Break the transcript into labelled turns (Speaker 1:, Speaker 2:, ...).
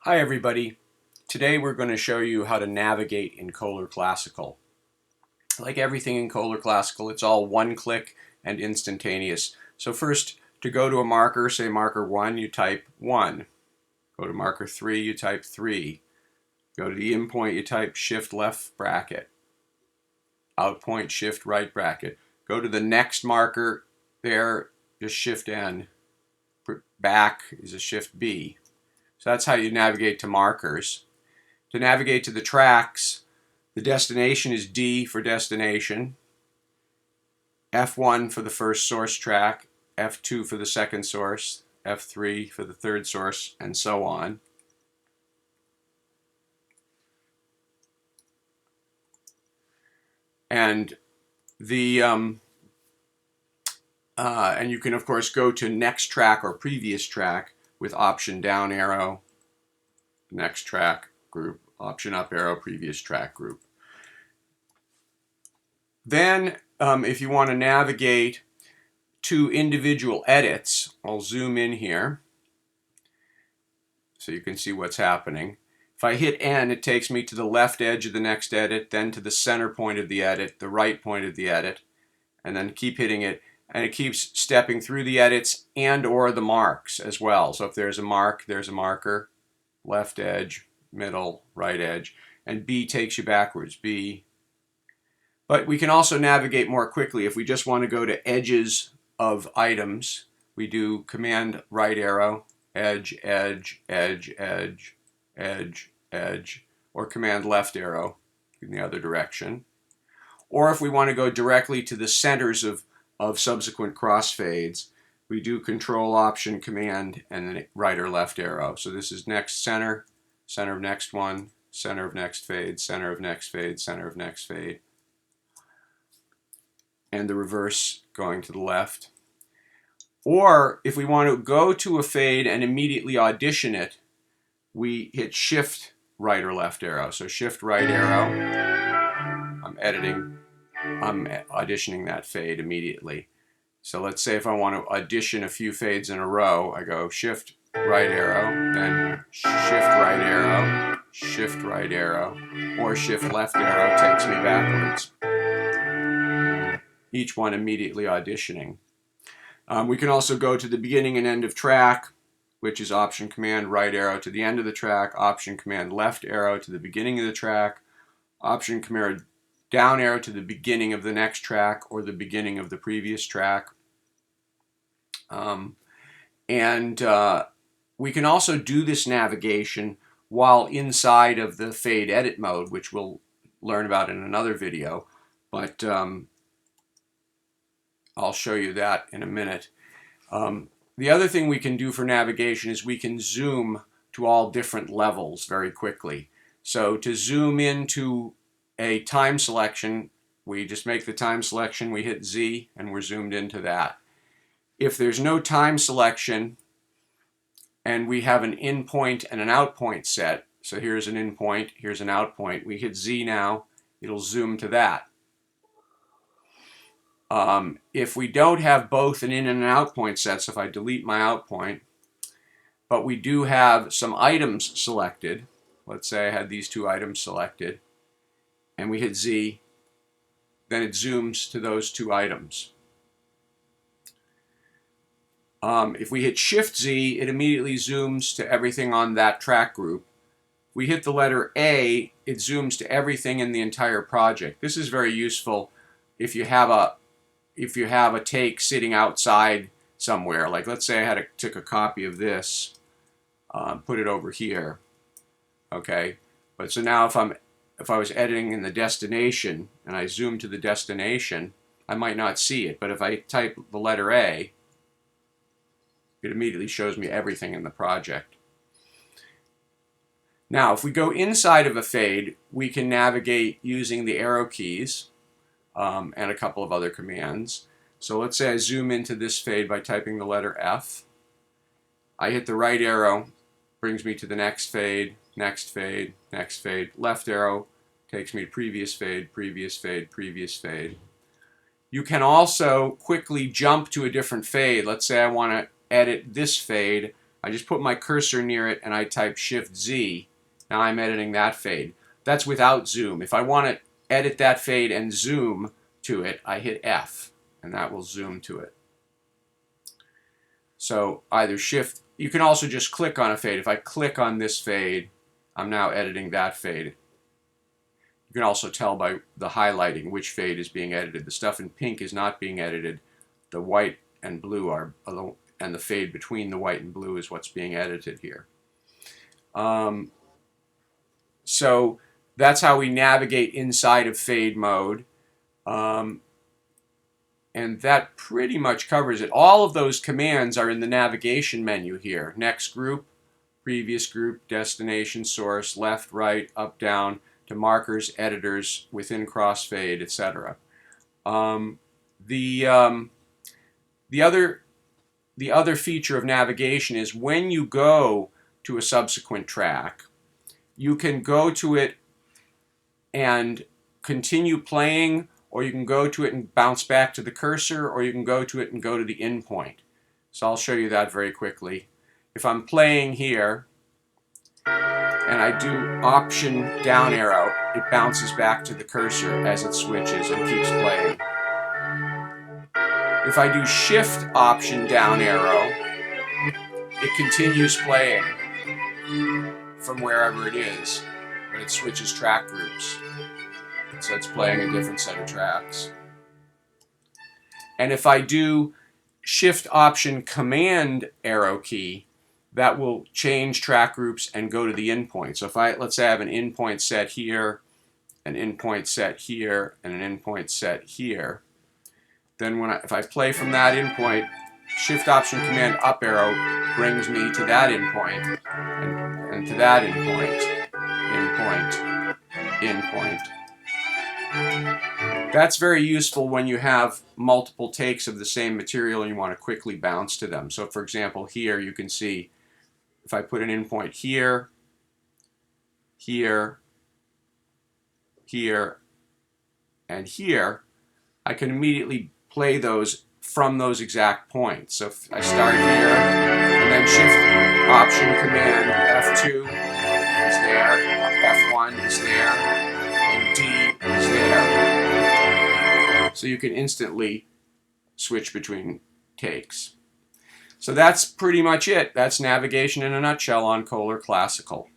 Speaker 1: Hi everybody. Today we're going to show you how to navigate in Cohler Classical. Like everything in Cohler Classical, it's all one click and instantaneous. So first, to go to a marker, say marker 1, you type 1. Go to marker 3, you type 3. Go to the in point, you type shift left bracket. Out point, shift right bracket. Go to the next marker there, just shift N. Back is a shift B. So that's how you navigate to markers. To navigate to the tracks, the destination is D for destination, F1 for the first source track, F2 for the second source, F3 for the third source, and so on. And and you can of course go to next track or previous track with option down arrow, next track group, option up arrow, previous track group. Then if you want to navigate to individual edits, I'll zoom in here so you can see what's happening. If I hit N, it takes me to the left edge of the next edit, then to the center point of the edit, the right point of the edit, and then keep hitting it, and it keeps stepping through the edits and or the marks as well. So if there's a mark, there's a marker, left edge, middle, right edge, and B takes you backwards, B. But we can also navigate more quickly. If we just want to go to edges of items, we do command right arrow, edge, edge, edge, edge, edge, edge, or command left arrow in the other direction. Or if we want to go directly to the centers of subsequent crossfades, we do control option command and then right or left arrow. So this is next center, center of next one, center of next fade, center of next fade, center of next fade, and the reverse going to the left. Or if we want to go to a fade and immediately audition it, we hit shift right or left arrow. So shift right arrow, I'm auditioning that fade immediately. So let's say if I want to audition a few fades in a row, I go shift right arrow, then shift right arrow, shift right arrow, or shift left arrow takes me backwards. Each one immediately auditioning. We can also go to the beginning and end of track, which is option command right arrow to the end of the track, option command left arrow to the beginning of the track, option command down arrow to the beginning of the next track or the beginning of the previous track. We can also do this navigation while inside of the fade edit mode, which we'll learn about in another video, but I'll show you that in a minute. The other thing we can do for navigation is we can zoom to all different levels very quickly. So to zoom into a time selection, we just make the time selection, we hit Z, and we're zoomed into that. If there's no time selection and we have an in point and an out point set, so here's an in point, here's an out point, we hit Z now, it'll zoom to that. If we don't have both an in and an out point set, so if I delete my out point, but we do have some items selected, let's say I had these two items selected, and we hit Z, then it zooms to those two items. If we hit Shift Z, it immediately zooms to everything on that track group. If we hit the letter A, it zooms to everything in the entire project. This is very useful if you have a take sitting outside somewhere. Like let's say I took a copy of this, put it over here. Okay, but so now if I was editing in the destination and I zoom to the destination, I might not see it. But if I type the letter A, it immediately shows me everything in the project. Now, if we go inside of a fade, we can navigate using the arrow keys and a couple of other commands. So let's say I zoom into this fade by typing the letter F. I hit the right arrow, brings me to the next fade, next fade, next fade. Left arrow takes me to previous fade, previous fade, previous fade. You can also quickly jump to a different fade. Let's say I want to edit this fade I just put my cursor near it and I type Shift Z. Now I'm editing that fade. That's without zoom. If I want to edit that fade and zoom to it, I hit F, and that will zoom to it. So either Shift, you can also just click on a fade. If I click on this fade, I'm now editing that fade. You can also tell by the highlighting which fade is being edited. The stuff in pink is not being edited. The white and blue are, and the fade between the white and blue is what's being edited here. So that's how we navigate inside of fade mode. And that pretty much covers it. All of those commands are in the navigation menu here. Next group, previous group, destination, source, left, right, up, down, to markers, editors, within crossfade, etc. The other feature of navigation is when you go to a subsequent track, you can go to it and continue playing, or you can go to it and bounce back to the cursor, or you can go to it and go to the endpoint. So I'll show you that very quickly. If I'm playing here and I do Option down arrow, it bounces back to the cursor as it switches and keeps playing. If I do Shift Option down arrow, it continues playing from wherever it is, but it switches track groups. So it's playing a different set of tracks. And if I do Shift Option Command arrow key, that will change track groups and go to the endpoint. So if let's say I have an endpoint set here, an endpoint set here, and an endpoint set here, then if I play from that endpoint, Shift Option Command up arrow brings me to that endpoint, and to that endpoint, endpoint. That's very useful when you have multiple takes of the same material and you want to quickly bounce to them. So for example, here you can see if I put an endpoint here, here, here, and here, I can immediately play those from those exact points. So if I start here, and then Shift Option Command F2 is there, F1 is there, and D is there. So you can instantly switch between takes. So that's pretty much it. That's navigation in a nutshell on Cohler Classical.